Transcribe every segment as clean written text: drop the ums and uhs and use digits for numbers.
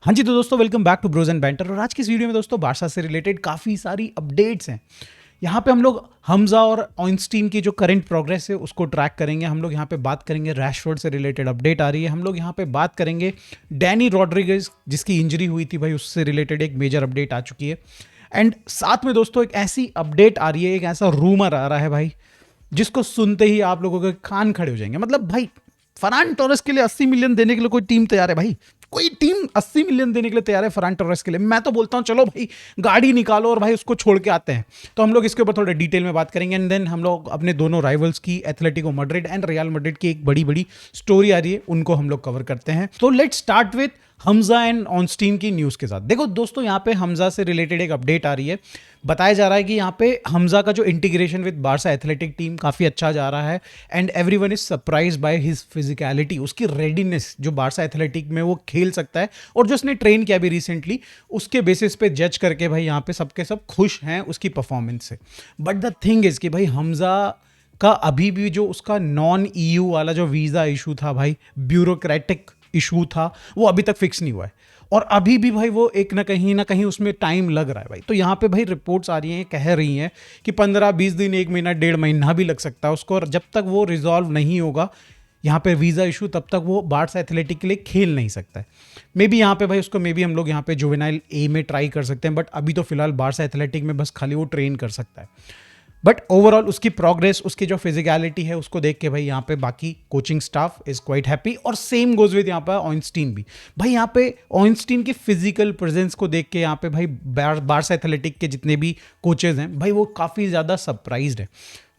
हाँ जी, तो दोस्तों welcome back to Bros and Banter. और आज की इस वीडियो में दोस्तों बारसा से रिलेटेड काफ़ी सारी अपडेट्स हैं। यहाँ पे हम लोग हमजा और ऑइंस्टीन की जो करंट प्रोग्रेस है उसको ट्रैक करेंगे। हम लोग यहाँ पे बात करेंगे रैशफोर्ड से रिलेटेड अपडेट आ रही है। हम लोग यहाँ पे बात करेंगे डैनी रॉड्रिगेज जिसकी इंजरी हुई थी भाई, उससे रिलेटेड एक मेजर अपडेट आ चुकी है। एंड साथ में दोस्तों एक ऐसी अपडेट आ रही है, एक ऐसा रूमर आ रहा है भाई जिसको सुनते ही आप लोगों के कान खड़े हो जाएंगे। मतलब भाई फरान टोरेस के लिए 80 मिलियन देने के लिए कोई टीम तैयार है भाई? कोई टीम 80 मिलियन देने के लिए तैयार है फरान टोरेस के लिए? मैं तो बोलता हूं चलो भाई गाड़ी निकालो और भाई उसको छोड़ के आते हैं। तो हम लोग इसके ऊपर थोड़ा डिटेल में बात करेंगे एंड देन हम लोग अपने दोनों राइवल्स की Atletico Madrid and real Madrid की एक बड़ी बड़ी स्टोरी आ रही है, उनको हम लोग कवर करते हैं। तो let's start with Hamza and Ornstein की न्यूज़ के साथ। देखो दोस्तों, यहाँ पे हमजा से रिलेटेड एक अपडेट आ रही है। बताया जा रहा है कि यहाँ पे हमजा का जो integration with Barça athletic team काफ़ी अच्छा जा रहा है and everyone is surprise by his physicality, उसकी रेडीनेस जो बारसा एथलेटिक में वो खेल सकता है और जो उसने ट्रेन किया भी रिसेंटली, उसके बेसिस पे जज करके भाई यहाँ पे सबके सब खुश हैं उसकी परफॉर्मेंस से। बट द थिंग इज कि भाई हमजा का अभी भी जो उसका नॉन ईयू वाला जो वीज़ा इशू था भाई, ब्यूरोक्रेटिक इशू था, वो अभी तक फिक्स नहीं हुआ है और अभी भी भाई वो एक ना कहीं उसमें टाइम लग रहा है भाई। तो यहाँ पे भाई रिपोर्ट्स आ रही हैं, कह रही हैं कि 15-20 दिन, 1 महीना, 1.5 महीना भी लग सकता है उसको। और जब तक वो रिजॉल्व नहीं होगा यहाँ पे वीज़ा इशू, तब तक वो बारसा एथलेटिक के लिए खेल नहीं सकता है। मे बी यहाँ पे भाई उसको हम लोग यहाँ पे जुवेनाइल ए में ट्राई कर सकते हैं, बट अभी तो फिलहाल बारसा एथलेटिक में बस खाली वो ट्रेन कर सकता है। बट ओवरऑल उसकी प्रोग्रेस, उसकी जो फिजिकलिटी है उसको देख के भाई यहाँ पे बाकी coaching staff is quite happy. और सेम गोज विद यहाँ पे ऑइंस्टीन भी। भाई यहाँ पे ऑइंस्टीन की फिजिकल प्रेजेंस को देख के यहाँ पे भाई बारसा एथलेटिक के जितने भी कोचेज हैं भाई वो काफ़ी ज़्यादा सरप्राइज्ड है।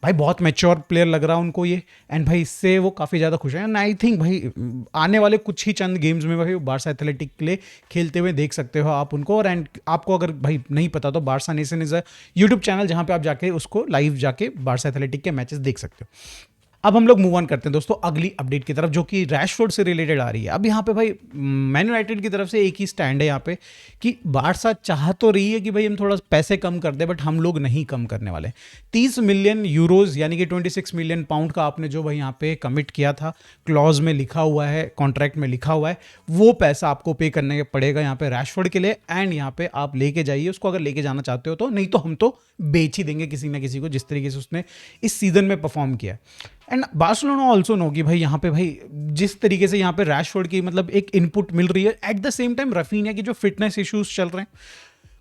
भाई बहुत मैच्योर प्लेयर लग रहा है उनको ये, एंड भाई इससे वो काफ़ी ज़्यादा खुश हैं। एंड आई थिंक भाई आने वाले कुछ ही चंद गेम्स में भाई बारसा एथलेटिक के लिए खेलते हुए देख सकते हो आप उनको। और एंड आपको अगर भाई नहीं पता तो Barça nation is a YouTube channel जहाँ पे आप जाके उसको लाइव जाके बारसा एथलेटिक के मैचेस देख सकते हो। अब हम लोग मूव ऑन करते हैं दोस्तों अगली अपडेट की तरफ, जो कि रैशफोर्ड से रिलेटेड आ रही है। अब यहाँ पे भाई मैन यूनाइटेड की तरफ से एक ही स्टैंड है यहाँ पे कि बारसा चाह तो रही है कि भाई हम थोड़ा पैसे कम कर दे, बट हम लोग नहीं कम करने वाले। 30 मिलियन यूरोज यानी कि 26 मिलियन पाउंड का आपने जो भाई यहाँ पे कमिट किया था, क्लॉज में लिखा हुआ है, कॉन्ट्रैक्ट में लिखा हुआ है, वो पैसा आपको पे करने पड़ेगा यहाँ पे रैशफोर्ड के लिए। एंड यहाँ पे आप लेके जाइए उसको, अगर लेके जाना चाहते हो तो, नहीं तो हम तो बेच ही देंगे किसी ना किसी को, जिस तरीके से उसने इस सीजन में परफॉर्म किया है। एंड बार्सिलोना ऑल्सो नो कि भाई यहाँ पे भाई जिस तरीके से यहाँ पे रैशफोर्ड की मतलब एक इनपुट मिल रही है, at the same time Raphinha की जो फिटनेस इश्यूज चल रहे हैं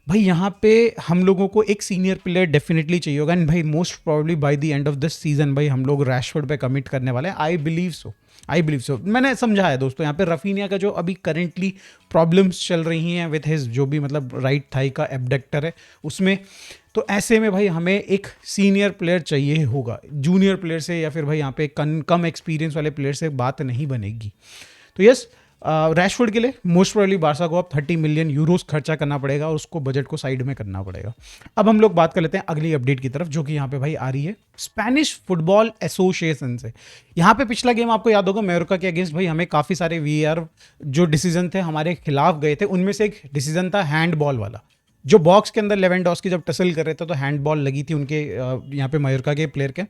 भाई, यहाँ पे हम लोगों को एक सीनियर प्लेयर डेफिनेटली चाहिए होगा। एंड भाई most probably by the end of this season भाई हम लोग रैशफोर्ड पे कमिट करने वाले हैं। I believe so. मैंने समझा है दोस्तों, यहाँ पे रफीनिया का जो अभी करेंटली प्रॉब्लम्स चल रही हैं विथ हिज जो भी मतलब राइट थाई का एबडक्टर है उसमें, तो ऐसे में भाई हमें एक सीनियर प्लेयर चाहिए होगा। जूनियर प्लेयर से या फिर भाई यहाँ पे कम एक्सपीरियंस वाले प्लेयर से बात नहीं बनेगी। तो यस, रैशफोर्ड के लिए मोस्ट प्रोबेबली बारसा को अब 30 मिलियन यूरोस खर्चा करना पड़ेगा और उसको बजट को साइड में करना पड़ेगा। अब हम लोग बात कर लेते हैं अगली अपडेट की तरफ, जो कि यहाँ पे भाई आ रही है स्पेनिश फुटबॉल एसोसिएशन से। यहाँ पे पिछला गेम आपको याद होगा मेयोर्का के अगेंस्ट, भाई हमें काफ़ी सारे वीआर जो डिसीजन थे हमारे खिलाफ गए थे। उनमें से एक डिसीजन था हैंडबॉल वाला, जो बॉक्स के अंदर लेवेंडोस्की जब टसल कर रहे थे तो हैंडबॉल लगी थी उनके यहाँ पे मयोर्का के प्लेयर के,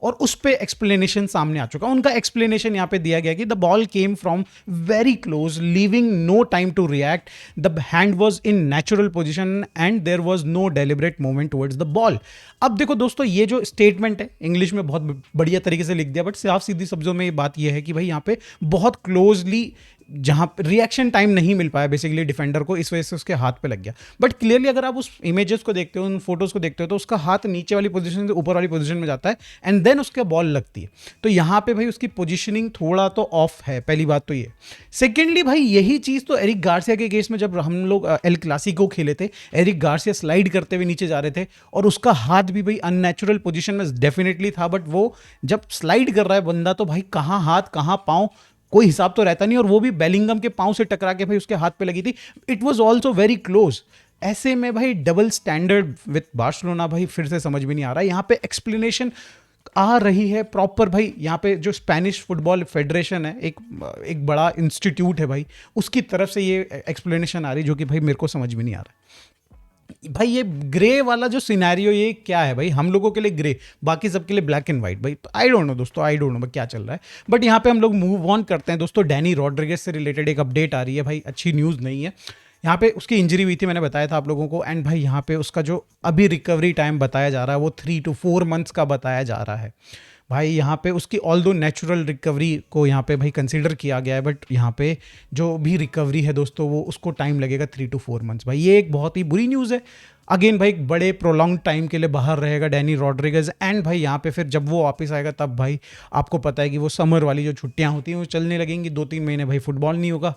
और उस पे एक्सप्लेनेशन सामने आ चुका। उनका एक्सप्लेनेशन यहाँ पे दिया गया कि the ball came from very close, leaving no time to react, the hand was in natural position and there was no deliberate movement towards the ball. अब देखो दोस्तों, ये जो स्टेटमेंट है इंग्लिश में बहुत बढ़िया तरीके से लिख दिया, बट साफ सीधी शब्दों में ये बात ये है कि भाई यहाँ पे बहुत क्लोजली जहाँ रिएक्शन टाइम नहीं मिल पाया बेसिकली डिफेंडर को, इस वजह से उसके हाथ पे लग गया। बट क्लियरली अगर आप उस इमेजेस को देखते हो, उन फोटोज को देखते हो, तो उसका हाथ नीचे वाली पोजीशन से ऊपर वाली पोजीशन में जाता है एंड देन उसके बॉल लगती है। तो यहाँ पे भाई उसकी पोजीशनिंग थोड़ा तो ऑफ है, पहली बात तो ये। सेकेंडली भाई यही चीज़ तो एरिक गार्सिया के केस में जब हम लोग एल क्लासिको खेले थे, एरिक गार्सिया स्लाइड करते हुए नीचे जा रहे थे और उसका हाथ भी भाई अननेचुरल पोजीशन में डेफिनेटली था, बट वो जब स्लाइड कर रहा है बंदा तो भाई कहाँ हाथ कहाँ पाँव कोई हिसाब तो रहता नहीं, और वो भी बेलिंगम के पांव से टकरा के भाई उसके हाथ पे लगी थी। It was also very close. ऐसे में भाई डबल स्टैंडर्ड विथ बार्सिलोना भाई फिर से समझ में नहीं आ रहा। यहाँ पे एक्सप्लेनेशन आ रही है प्रॉपर भाई, यहाँ पे जो स्पेनिश फुटबॉल फेडरेशन है, एक बड़ा इंस्टीट्यूट है भाई, उसकी तरफ से ये एक्सप्लेनेशन आ रही है, जो कि भाई मेरे को समझ में नहीं आ रहा। भाई ये ग्रे वाला जो सिनेरियो ये क्या है भाई? हम लोगों के लिए ग्रे, बाकी सबके लिए ब्लैक एंड व्हाइट भाई। आई डोंट नो दोस्तों, आई डोंट नो क्या चल रहा है। बट यहाँ पे हम लोग मूव ऑन करते हैं दोस्तों। डैनी रॉड्रिगेज से रिलेटेड एक अपडेट आ रही है भाई, अच्छी न्यूज़ नहीं है। यहाँ पे उसकी इंजरी हुई थी, मैंने बताया था आप लोगों को। एंड भाई यहाँ पे उसका जो अभी रिकवरी टाइम बताया जा रहा है वो 3 to 4 मंथ्स का बताया जा रहा है भाई। यहाँ पे उसकी ऑल दो नेचुरल रिकवरी को यहाँ पे भाई कंसीडर किया गया है, बट यहाँ पे जो भी रिकवरी है दोस्तों वो उसको टाइम लगेगा 3 to 4 मंथ्स। भाई ये एक बहुत ही बुरी न्यूज़ है। अगेन भाई एक बड़े प्रोलॉन्ग टाइम के लिए बाहर रहेगा डैनी रॉड्रिगेज। एंड भाई यहाँ पे फिर जब वो वापस आएगा तब भाई आपको पता है कि वो समर वाली जो छुट्टियाँ होती हैं वो चलने लगेंगी, 2-3 महीने भाई फुटबॉल नहीं होगा।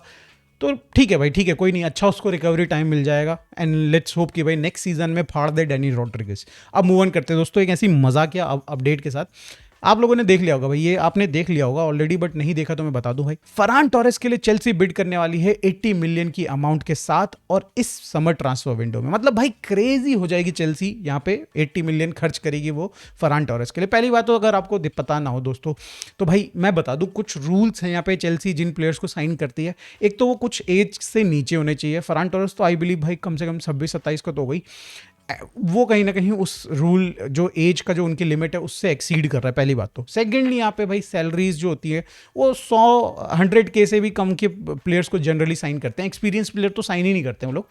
तो ठीक है भाई, ठीक है, कोई नहीं, अच्छा उसको रिकवरी टाइम मिल जाएगा। एंड लेट्स होप कि भाई नेक्स्ट सीजन में फाड़ दे डैनी रॉड्रिगेज। अब मूव ऑन करते हैं दोस्तों एक ऐसी मजाकिया अपडेट के साथ। आप लोगों ने देख लिया होगा भाई, ये आपने देख लिया होगा ऑलरेडी, बट नहीं देखा तो मैं बता दूं भाई। फरहान टोरेस के लिए चेल्सी बिड करने वाली है 80 मिलियन की अमाउंट के साथ, और इस समर ट्रांसफर विंडो में। मतलब भाई क्रेजी हो जाएगी चेल्सी, यहाँ पे 80 मिलियन खर्च करेगी वो फरहान टोरेस के लिए। पहली बात तो अगर आपको पता ना हो दोस्तों, तो भाई मैं बता दूं कुछ रूल्स हैं यहाँ पे चेल्सी जिन प्लेयर्स को साइन करती है। एक तो वो कुछ एज से नीचे होने चाहिए। फरहान टोरेस तो आई बिलीव भाई कम से कम 26-27 का तो हो गई, वो कहीं ना कहीं उस रूल जो एज का जो उनकी लिमिट है उससे एक्सीड कर रहा है, पहली बात तो। सेकेंडली यहाँ पे भाई सैलरीज जो होती है वो 100-100K से भी कम के प्लेयर्स को जनरली साइन करते हैं। एक्सपीरियंस प्लेयर तो साइन ही नहीं करते हैं वो लोग।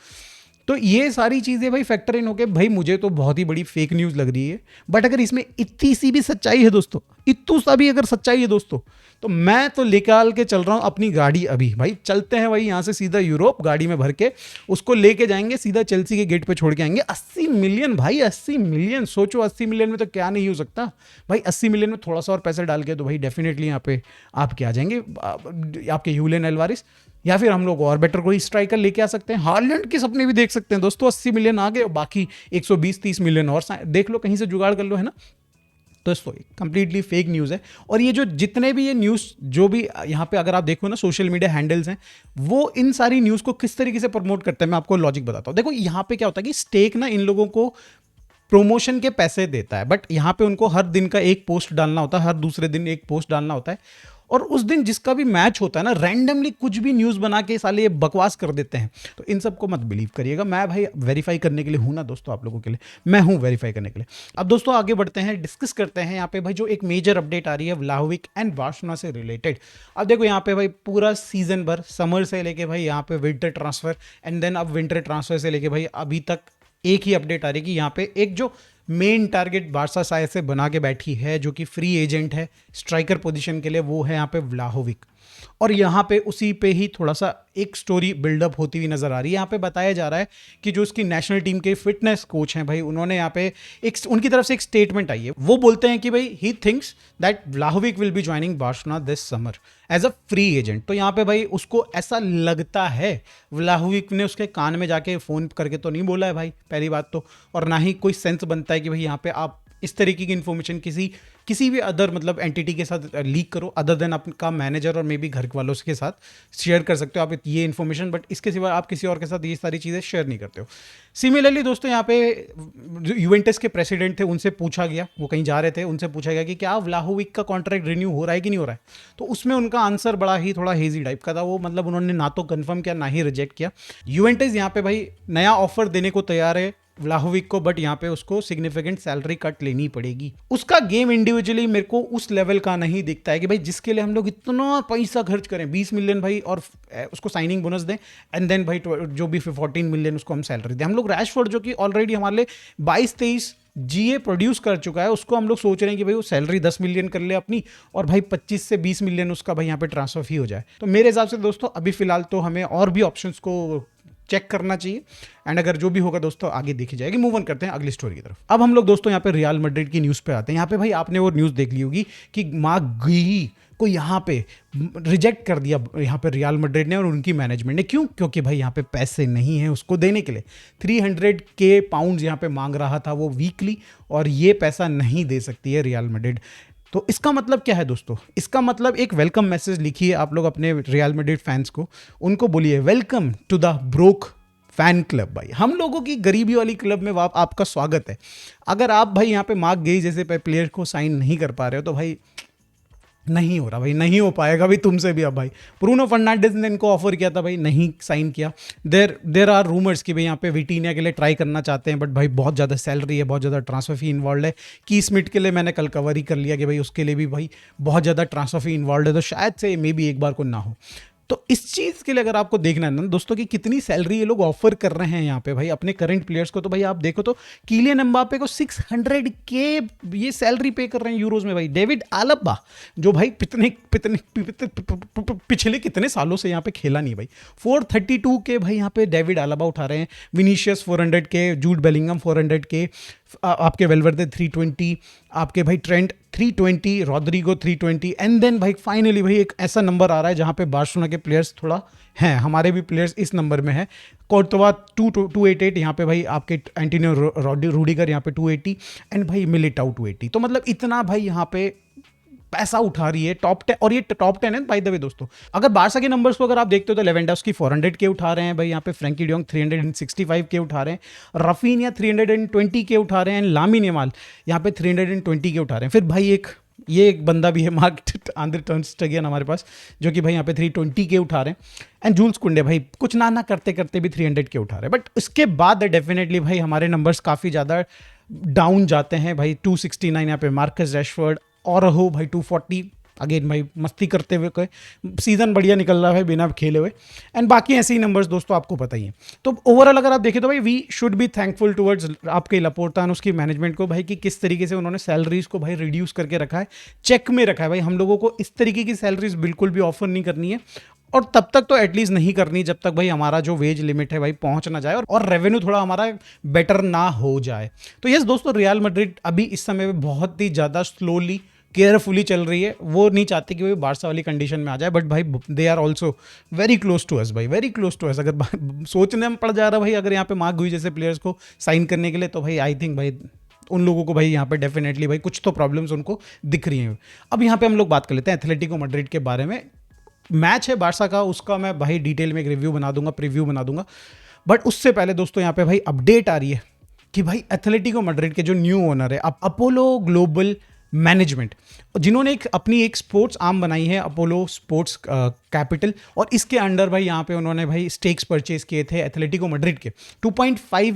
तो ये सारी चीज़ें भाई फैक्टर इन होके भाई मुझे तो बहुत ही बड़ी फेक न्यूज़ लग रही है। बट अगर इसमें इतनी सी भी सच्चाई है दोस्तों, इतू सा भी अगर सच्चाई है दोस्तों, तो मैं तो निकाल के चल रहा हूँ अपनी गाड़ी अभी। भाई चलते हैं भाई यहाँ से सीधा यूरोप, गाड़ी में भर के उसको लेके जाएंगे, सीधा चेल्सी के गेट पे छोड़ के आएंगे। 80 मिलियन भाई, 80 मिलियन सोचो, 80 मिलियन में तो क्या नहीं हो सकता भाई। 80 मिलियन में थोड़ा सा और पैसे डाल के तो भाई डेफिनेटली यहाँ पे आपके आ जाएंगे आपके यूलियन एल्वारिस, या फिर हम लोग और बेटर कोई स्ट्राइकर लेके आ सकते हैं। हालैंड के सपने भी देख सकते हैं दोस्तों। 80 मिलियन आ गए, बाकी 120-30 मिलियन और देख लो, कहीं से जुगाड़ कर लो, है ना। दोस्तों कंप्लीटली फेक न्यूज़ है। और ये जो जितने भी ये न्यूज़ जो भी यहाँ पे अगर आप देखो ना सोशल मीडिया हैंडल्स हैं, वो इन सारी न्यूज़ को किस तरीके से प्रमोट करते हैं मैं आपको लॉजिक बताता हूँ। देखो यहाँ पे क्या होता है कि स्टेक ना इन लोगों को प्रमोशन के पैसे देता है, बट यहाँ पे उनको हर दिन का एक पोस्ट डालना होता है, हर दूसरे दिन एक पोस्ट डालना होता है। और उस दिन जिसका भी मैच होता है ना, रैंडमली कुछ भी न्यूज़ बना के साले ये बकवास कर देते हैं। तो इन सबको मत बिलीव करिएगा। मैं भाई वेरीफाई करने के लिए हूं ना दोस्तों, आप लोगों के लिए मैं हूं वेरीफाई करने के लिए। अब दोस्तों आगे बढ़ते हैं, डिस्कस करते हैं यहाँ पे भाई जो एक मेजर अपडेट आ रही है व्लाहोविक एंड बार्सिलोना से रिलेटेड। अब देखो यहाँ पे भाई पूरा सीजन भर, समर से लेके भाई यहाँ पे विंटर ट्रांसफर, एंड देन अब विंटर ट्रांसफर से लेके भाई अभी तक एक ही अपडेट आ रही है कि यहाँ पे एक जो मेन टारगेट बारसा शायद से बना के बैठी है जो कि फ्री एजेंट है स्ट्राइकर पोजीशन के लिए, वो है यहाँ पे व्लाहोविक। और यहाँ पे उसी पे ही थोड़ा सा एक स्टोरी बिल्डअप होती हुई नजर आ रही है। यहाँ पे बताया जा रहा है कि जो उसकी नेशनल टीम के फिटनेस कोच हैं भाई, उन्होंने यहाँ पे एक उनकी तरफ से एक स्टेटमेंट आई है। वो बोलते हैं कि भाई he thinks that Vlahovic will be joining Barcelona this summer as a free agent. तो यहाँ पे भाई उसको ऐसा लगता है, व्लाहोविक ने उसके कान में जाके फ़ोन करके तो नहीं बोला है भाई, पहली बात तो। और ना ही कोई सेंस बनता है कि भाई यहाँ पे आप इस तरीके की इन्फॉर्मेशन किसी भी अदर मतलब एंटिटी के साथ लीक करो, अदर देन आपका मैनेजर और मे बी घर वालों के साथ शेयर कर सकते हो आप ये इन्फॉर्मेशन, बट इसके सिवा आप किसी और के साथ ये सारी चीज़ें शेयर नहीं करते हो। सिमिलरली दोस्तों यहाँ पे जो यूवेंटस के प्रेसिडेंट थे उनसे पूछा गया, वो कहीं जा रहे थे, उनसे पूछा गया कि क्या व्लाहोविक का कॉन्ट्रैक्ट रिन्यू हो रहा है कि नहीं हो रहा है। तो उसमें उनका आंसर बड़ा ही थोड़ा हेजी टाइप का था। वो मतलब उन्होंने ना तो कंफर्म किया ना ही रिजेक्ट किया। यूवेंटस यहाँ पे भाई नया ऑफर देने को तैयार है व्लाहोविक को, बट यहाँ पे उसको सिग्निफिकेंट सैलरी कट लेनी पड़ेगी। उसका गेम इंडिविजुअली मेरे को उस लेवल का नहीं दिखता है कि भाई जिसके लिए हम लोग इतना पैसा खर्च करें, 20 मिलियन भाई, और उसको साइनिंग बोनस दें, एंड देन भाई जो भी 14 मिलियन उसको हम सैलरी दें। हम लोग रैशफोर्ड जो कि ऑलरेडी हमारे लिए 22-23 जीए प्रोड्यूस कर चुका है, उसको हम लोग सोच रहे हैं कि भाई वो सैलरी 10 मिलियन कर ले अपनी, और भाई 25 से 20 मिलियन उसका भाई यहाँ पे ट्रांसफर फी हो जाए। तो मेरे हिसाब से दोस्तों अभी फिलहाल तो हमें और भी ऑप्शंस को चेक करना चाहिए, एंड अगर जो भी होगा दोस्तों आगे देखी जाएगी। मूव ऑन करते हैं अगली स्टोरी की तरफ। अब हम लोग दोस्तों यहाँ पे रियल मैड्रिड की न्यूज़ पे आते हैं। यहाँ पे भाई आपने वो न्यूज़ देख ली होगी कि मार्क गुही को यहाँ पे रिजेक्ट कर दिया यहाँ पे रियल मैड्रिड ने और उनकी मैनेजमेंट ने। क्यों? क्योंकि भाई यहाँ पे पैसे नहीं हैं उसको देने के लिए। 300K पाउंड यहाँ पे मांग रहा था वो वीकली, और ये पैसा नहीं दे सकती है रियल मैड्रिड। तो इसका मतलब क्या है दोस्तों? इसका मतलब एक वेलकम मैसेज लिखिए आप लोग अपने रियल मैड्रिड फैंस को, उनको बोलिए welcome to the broke fan club. भाई हम लोगों की गरीबी वाली क्लब में आपका स्वागत है। अगर आप भाई यहाँ पे मार्क गेही जैसे प्लेयर को साइन नहीं कर पा रहे हो तो भाई नहीं हो रहा भाई, नहीं हो पाएगा भाई तुमसे भी। अब भाई ब्रूनो फर्नांडिस ने इनको ऑफर किया था भाई, नहीं साइन किया। देर आर रूमर्स कि भाई यहाँ पे विटीनिया के लिए ट्राई करना चाहते हैं, बट भाई बहुत ज़्यादा सैलरी है, बहुत ज़्यादा ट्रांसफर फी इन्वॉल्व है। की स्मिथ के लिए मैंने कल कवर ही कर लिया कि भाई उसके लिए भी भाई बहुत ज़्यादा ट्रांसफर फी इन्वॉल्व है, तो शायद से मे बी एक बार को ना हो। तो इस चीज़ के लिए अगर आपको देखना है ना दोस्तों कि कितनी सैलरी ये लोग ऑफर कर रहे हैं यहाँ पे भाई अपने करंट प्लेयर्स को, तो भाई आप देखो तो किलियन एम्बापे को 600K ये सैलरी पे कर रहे हैं यूरोज में भाई। डेविड आलबा जो भाई पिछले कितने सालों से यहाँ पे खेला नहीं भाई, 432K भाई यहाँ पे डेविड आलबा उठा रहे हैं। Vinicius 400K, Jude Bellingham 400K, आपके वेलवर्दे 320, आपके भाई ट्रेंट 320, रॉड्रिगो 320, एंड देन भाई फाइनली भाई एक ऐसा नंबर आ रहा है जहां पे बार्सिलोना के प्लेयर्स थोड़ा हैं, हमारे भी प्लेयर्स इस नंबर में है। कोर्तोवा 288 यहाँ पे भाई, आपके एंटोनियो रूडिगर यहाँ पे 280, एंड भाई मिलिटाउ 280। तो मतलब इतना भाई यहाँ पे पैसा उठा रही है टॉप 10, और ये टॉप 10 है बाय द वे दोस्तों। अगर बारसा के नंबर्स को अगर आप देखते हो तो लेवेंडोव्स्की 400K उठा रहे हैं भाई यहाँ पे, फ्रैंकी डियोंग 365K उठा रहे हैं, रफीनिया 320K उठा रहे हैं, लामिन यमाल यहाँ पे 320K उठा रहे हैं। फिर भाई एक बंदा भी है मार्क आंद्रे टर्न स्टेगियन हमारे पास, जो कि भाई यहाँ पे 320K उठा रहे हैं, एंड जूल्स कुंडे भाई कुछ ना करते करते भी 300K उठा रहे हैं। बट उसके बाद डेफिनेटली भाई हमारे नंबर्स काफ़ी ज़्यादा डाउन जाते हैं भाई। 269 यहाँ पे मार्कस रैशफोर्ड, और हो भाई 240, अगेन भाई मस्ती करते हुए कोई सीजन बढ़िया निकल रहा है बिना खेले हुए, एंड बाकी ऐसे ही नंबर्स दोस्तों आपको पता ही है। तो ओवरऑल अगर आप देखें तो भाई we should be thankful towards आपके लापोर्टा और उसकी मैनेजमेंट को भाई, कि किस तरीके से उन्होंने सैलरीज को भाई रिड्यूस करके रखा है, चेक में रखा है भाई। हम लोगों को इस तरीके की सैलरीज बिल्कुल भी ऑफर नहीं करनी है, और तब तक तो एटलीस्ट नहीं करनी जब तक भाई हमारा जो वेज लिमिट है भाई पहुंच ना जाए, और रेवेन्यू थोड़ा हमारा बेटर ना हो जाए। तो यस दोस्तों, रियल मैड्रिड अभी इस समय में बहुत ही ज़्यादा स्लोली केयरफुली चल रही है। वो नहीं चाहती कि वो बारसा वाली कंडीशन में आ जाए, बट भाई they are also very close to us भाई, वेरी क्लोज टू अस। अगर सोचने में पड़ जा रहा भाई अगर यहाँ पे मार्क गुई जैसे प्लेयर्स को साइन करने के लिए, तो भाई आई थिंक भाई उन लोगों को भाई यहाँ पे डेफिनेटली भाई कुछ तो प्रॉब्लम्स उनको दिख रही हैं। अब यहाँ पे हम लोग बात कर लेते हैं एथलेटिको मैड्रिड के बारे में। मैच है बारसा का, उसका मैं भाई डिटेल में एक रिव्यू बना दूंगा, प्रीव्यू बना दूंगा। बट उससे पहले दोस्तों यहाँ पे भाई अपडेट आ रही है कि भाई एथलेटिको मैड्रिड के जो न्यू ओनर है अपोलो ग्लोबल मैनेजमेंट, जिन्होंने अपनी एक स्पोर्ट्स आर्म बनाई है अपोलो स्पोर्ट्स कैपिटल, और इसके अंडर भाई यहाँ पे उन्होंने भाई स्टेक्स परचेज किए थे एथलेटिको मैड्रिड के 2.5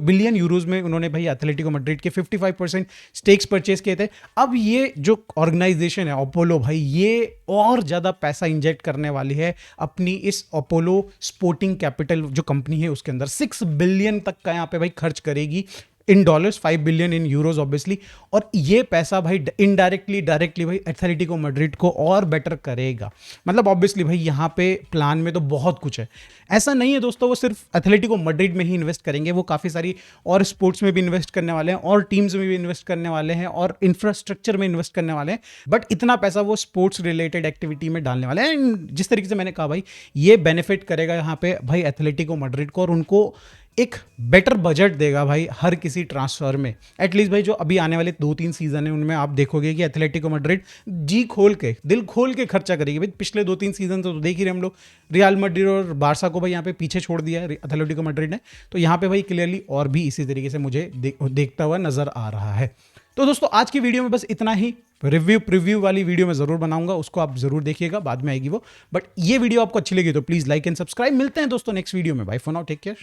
बिलियन यूरोज में। उन्होंने भाई एथलेटिको मैड्रिड के 55% स्टेक्स परचेज किए थे। अब ये जो ऑर्गेनाइजेशन है अपोलो भाई, ये और ज़्यादा पैसा इंजेक्ट करने वाली है अपनी इस अपोलो स्पोर्टिंग कैपिटल जो कंपनी है उसके अंदर। 6 बिलियन तक का यहाँ पे भाई खर्च करेगी in dollars, 5 billion in euros obviously, और ये पैसा भाई इनडायरेक्टली डायरेक्टली भाई एथलेटिको मैड्रिड को और बेटर करेगा। मतलब ऑब्वियसली भाई यहाँ पे प्लान में तो बहुत कुछ है। ऐसा नहीं है दोस्तों वो सिर्फ एथलेटिको मैड्रिड में ही इन्वेस्ट करेंगे, वो काफ़ी सारी और स्पोर्ट्स में भी इन्वेस्ट करने वाले हैं, और टीम्स में भी इन्वेस्ट करने वाले हैं, और इंफ्रास्ट्रक्चर में इन्वेस्ट करने वाले हैं। बट इतना पैसा वो स्पोर्ट्स रिलेटेड एक्टिविटी में डालने वाले हैं। जिस तरीके से मैंने कहा भाई, ये बेनिफिट करेगा यहाँ पे भाई एथलेटिको मैड्रिड को, और उनको एक बेटर बजट देगा भाई हर किसी ट्रांसफर में। एटलीस्ट भाई जो अभी आने वाले 2-3 सीजन है उनमें आप देखोगे कि एथलेटिको मैड्रिड जी खोल के, दिल खोल के खर्चा करेगी भाई। पिछले 2-3 सीजन तो देख ही रहे हम लोग, रियल मैड्रिड और बारसा को भाई यहाँ पे पीछे छोड़ दिया है एथलेटिको मैड्रिड ने। तो यहाँ पे भाई क्लियरली और भी इसी तरीके से मुझे देखता हुआ नजर आ रहा है। तो दोस्तों आज की वीडियो में बस इतना ही। प्रीव्यू वाली वीडियो मैं जरूर बनाऊंगा, उसको आप जरूर देखिएगा, बाद में आएगी वो। बट ये वीडियो आपको अच्छी लगी तो प्लीज लाइक एंड सब्सक्राइब। मिलते हैं दोस्तों नेक्स्ट वीडियो में। Bye for now, take care.